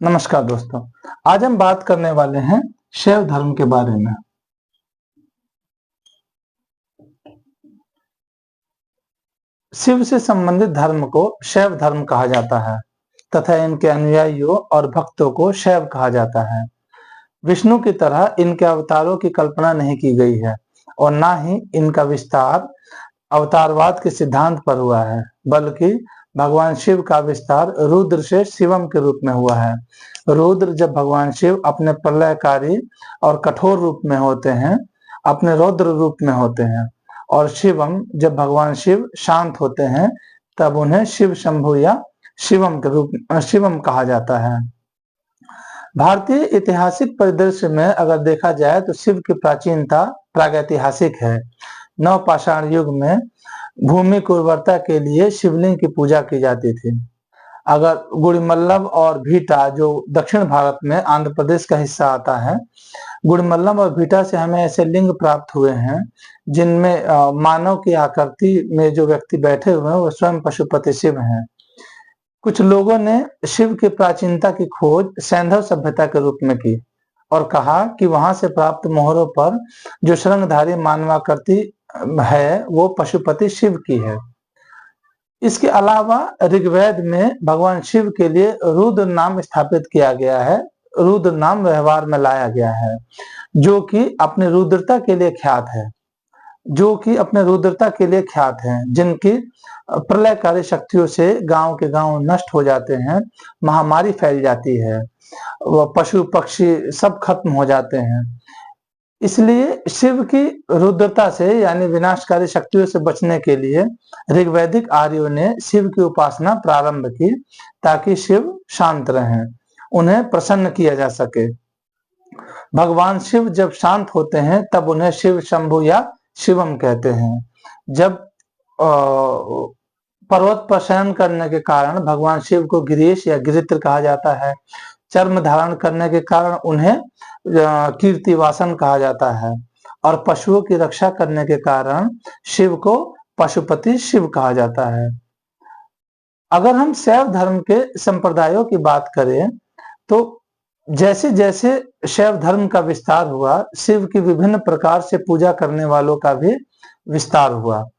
नमस्कार दोस्तों। आज हम बात करने वाले हैं शैव धर्म के बारे में। शिव से संबंधित धर्म को शैव धर्म कहा जाता है तथा इनके अनुयायियों और भक्तों को शैव कहा जाता है। विष्णु की तरह इनके अवतारों की कल्पना नहीं की गई है और ना ही इनका विस्तार अवतारवाद के सिद्धांत पर हुआ है, बल्कि भगवान शिव का विस्तार रुद्र से शिवम के रूप में हुआ है। रुद्र जब भगवान शिव अपने प्रलयकारी और कठोर रूप में होते हैं, अपने रौद्र रूप में होते हैं, और शिवम जब भगवान शिव शांत होते हैं, तब उन्हें शिव शंभु या शिवम कहा जाता है। भारतीय ऐतिहासिक परिदृश्य में अगर देखा जाए तो शिव की प्राचीनता प्रागैतिहासिक है। नवपाषाण युग में भूमि की उर्वरता के लिए शिवलिंग की पूजा की जाती थी। अगर गुड़िमल्लम और भीटा, जो दक्षिण भारत में आंध्र प्रदेश का हिस्सा आता है, गुड़िमल्लम और भीटा से हमें ऐसे लिंग प्राप्त हुए हैं जिनमें मानव की आकृति में जो व्यक्ति बैठे हुए हैं वो स्वयं पशुपति शिव हैं। कुछ लोगों ने शिव की प्राचीनता की खोज सैंधव सभ्यता के रूप में की और कहा कि वहां से प्राप्त मोहरों पर जो श्रृंगधारी मानवाकृति है वो पशुपति शिव की है। इसके अलावा ऋग्वेद में भगवान शिव के लिए रुद्र नाम स्थापित किया गया है। रुद्र नाम व्यवहार में लाया गया है, जो कि अपने रुद्रता के लिए ख्यात है, जिनकी प्रलयकारी शक्तियों से गांव के गांव नष्ट हो जाते हैं, महामारी फैल जाती है, पशु पक्षी सब खत्म हो जाते हैं। इसलिए शिव की रुद्रता से यानी विनाशकारी शक्तियों से बचने के लिए ऋग्वैदिक आर्यों ने शिव की उपासना प्रारंभ की, ताकि शिव शांत रहें, उन्हें प्रसन्न किया जा सके। भगवान शिव जब शांत होते हैं तब उन्हें शिव शंभु या शिवम कहते हैं। जब पर्वत पर शयन करने के कारण भगवान शिव को गिरीश या गिरित्र कहा जाता है। चर्म धारण करने के कारण उन्हें कीर्तिवासन कहा जाता है और पशुओं की रक्षा करने के कारण शिव को पशुपति शिव कहा जाता है। अगर हम शैव धर्म के संप्रदायों की बात करें तो जैसे जैसे शैव धर्म का विस्तार हुआ, शिव की विभिन्न प्रकार से पूजा करने वालों का भी विस्तार हुआ।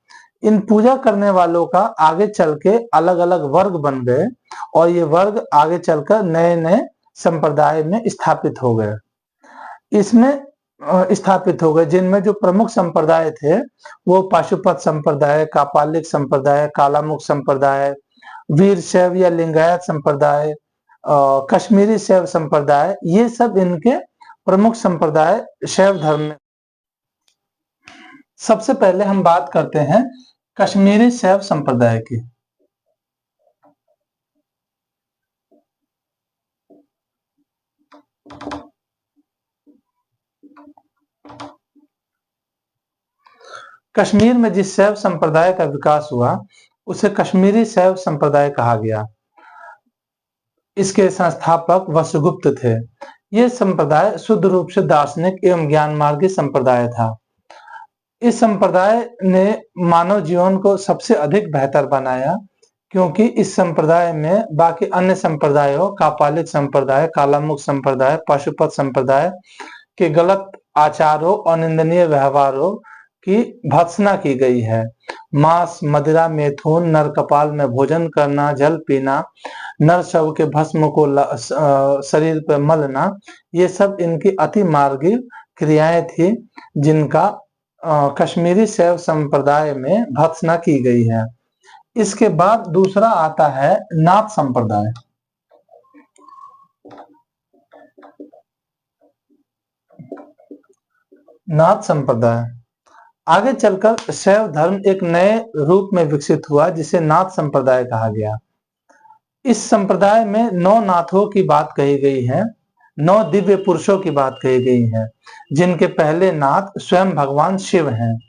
इन पूजा करने वालों का आगे चल के अलग अलग वर्ग बन गए और ये वर्ग आगे चलकर नए नए संप्रदाय में स्थापित हो गए। जिनमें जो प्रमुख संप्रदाय थे वो पाशुपत संप्रदाय, कापालिक संप्रदाय, कालामुख संप्रदाय, वीर शैव या लिंगायत संप्रदाय, कश्मीरी शैव संप्रदाय, ये सब इनके प्रमुख संप्रदाय शैव धर्म में। सबसे पहले हम बात करते हैं कश्मीरी शैव संप्रदाय की। कश्मीर में जिस शैव संप्रदाय का विकास हुआ उसे कश्मीरी शैव संप्रदाय कहा गया। इसके संस्थापक वसुगुप्त थे। यह संप्रदाय शुद्ध रूप से दार्शनिक एवं ज्ञान मार्गी संप्रदाय था। इस संप्रदाय ने मानव जीवन को सबसे अधिक बेहतर बनाया, क्योंकि इस संप्रदाय में बाकी अन्य संप्रदायों, कापालिक संप्रदाय, कालामुख संप्रदाय, पाशुपत संप्रदाय के गलत आचारों और निंदनीय व्यवहारों की भर्त्सना की गई है। मांस, मदिरा, मैथुन, नर कपाल में भोजन करना, जल पीना, नर शव के भस्म को शरीर पर मलना, ये सब इनकी अति मार्गी क्रियाएं थी, जिनका कश्मीरी शैव संप्रदाय में भर्त्सना की गई है। इसके बाद दूसरा आता है नाथ संप्रदाय। नाथ संप्रदाय आगे चलकर शैव धर्म एक नए रूप में विकसित हुआ, जिसे नाथ संप्रदाय कहा गया। इस संप्रदाय में 9 नाथों की बात कही गई है, 9 दिव्य पुरुषों की बात कही गई है, जिनके पहले नाथ स्वयं भगवान शिव हैं।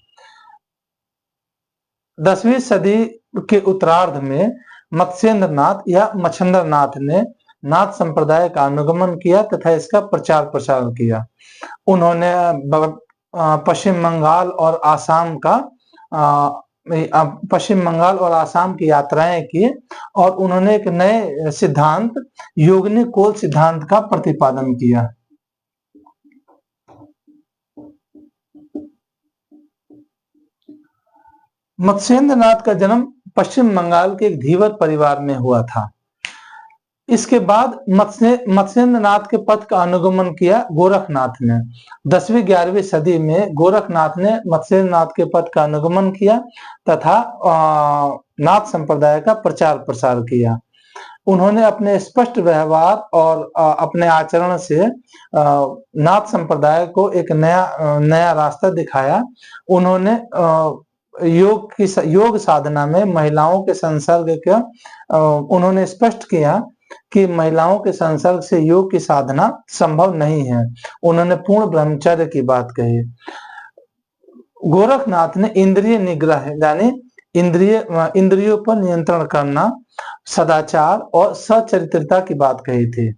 10वीं सदी के उत्तरार्ध में मत्स्येंद्र नाथ या मच्छंद्र नाथ ने नाथ संप्रदाय का अनुगमन किया तथा इसका प्रचार प्रसार किया। उन्होंने पश्चिम बंगाल और आसाम का पश्चिम बंगाल और आसाम की यात्राएं की और उन्होंने एक नए सिद्धांत योगिनी कोल सिद्धांत का प्रतिपादन किया। मत्स्येंद्र नाथ का जन्म पश्चिम बंगाल के एक धीवर परिवार में हुआ था। इसके बाद मत्स्येंद्र नाथ के पद का अनुगमन किया गोरखनाथ ने। 10वीं-11वीं सदी में गोरखनाथ ने मत्स्येंद्र नाथ के पद का अनुगमन किया तथा नाथ संप्रदाय का प्रचार प्रसार किया। उन्होंने अपने स्पष्ट व्यवहार और अपने आचरण से नाथ संप्रदाय को एक नया रास्ता दिखाया। उन्होंने योग साधना में महिलाओं के संसर्ग का उन्होंने स्पष्ट किया कि महिलाओं के संसर्ग से योग की साधना संभव नहीं है। उन्होंने पूर्ण ब्रह्मचर्य की बात कही। गोरखनाथ ने इंद्रिय निग्रह यानी इंद्रियों पर नियंत्रण करना, सदाचार और सचरित्रता की बात कही थी।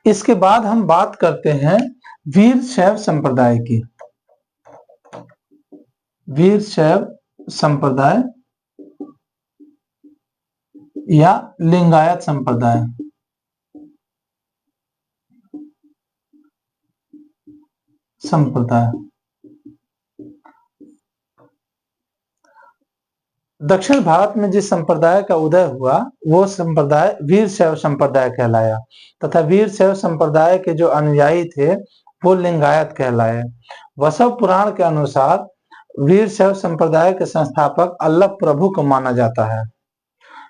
इसके बाद हम बात करते हैं वीर शैव संप्रदाय की। वीर शैव संप्रदाय या लिंगायत संप्रदाय। दक्षिण भारत में जिस संप्रदाय का उदय हुआ वो संप्रदाय वीर शैव संप्रदाय कहलाया तथा वीर शैव संप्रदाय के जो अनुयायी थे वो लिंगायत कहलाए। वसव पुराण के अनुसार वीर शैव संप्रदाय के संस्थापक अल्लभ प्रभु को माना जाता है।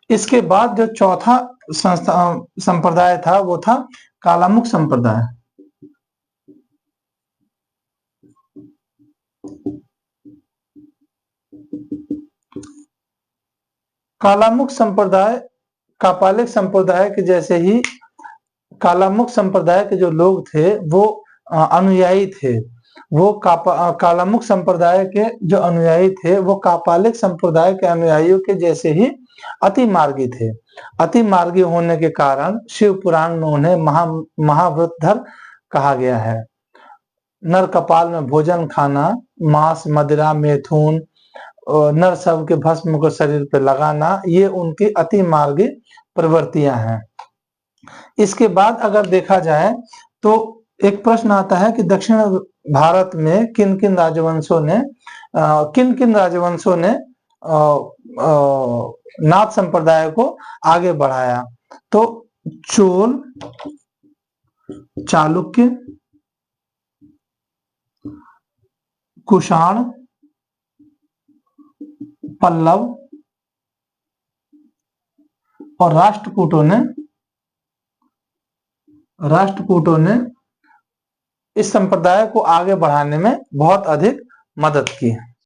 इसके बाद जो चौथा संप्रदाय था वो था कालामुख संप्रदाय। कालामुख संप्रदाय कापालिक संप्रदाय के जैसे ही कालामुख संप्रदाय के जो लोग थे वो अनुयायी थे। वो कालामुख संप्रदाय के जो अनुयायी थे वो कापालिक संप्रदाय के अनुयायियों के जैसे ही अति मार्गी थे। अति मार्गी होने के कारण शिव पुराण में उन्हें महाव्रतधर कहा गया है। नर कपाल में भोजन खाना, मांस, मदिरा, मैथुन, नर सब के भस्म को शरीर पर लगाना, ये उनकी अति मार्गी प्रवृत्तियां हैं। इसके बाद अगर देखा जाए तो एक प्रश्न आता है कि दक्षिण भारत में किन किन राजवंशों ने नाथ संप्रदाय को आगे बढ़ाया। तो चोल, चालुक्य, कुषाण, पल्लव और राष्ट्रकूटों ने इस संप्रदाय को आगे बढ़ाने में बहुत अधिक मदद की।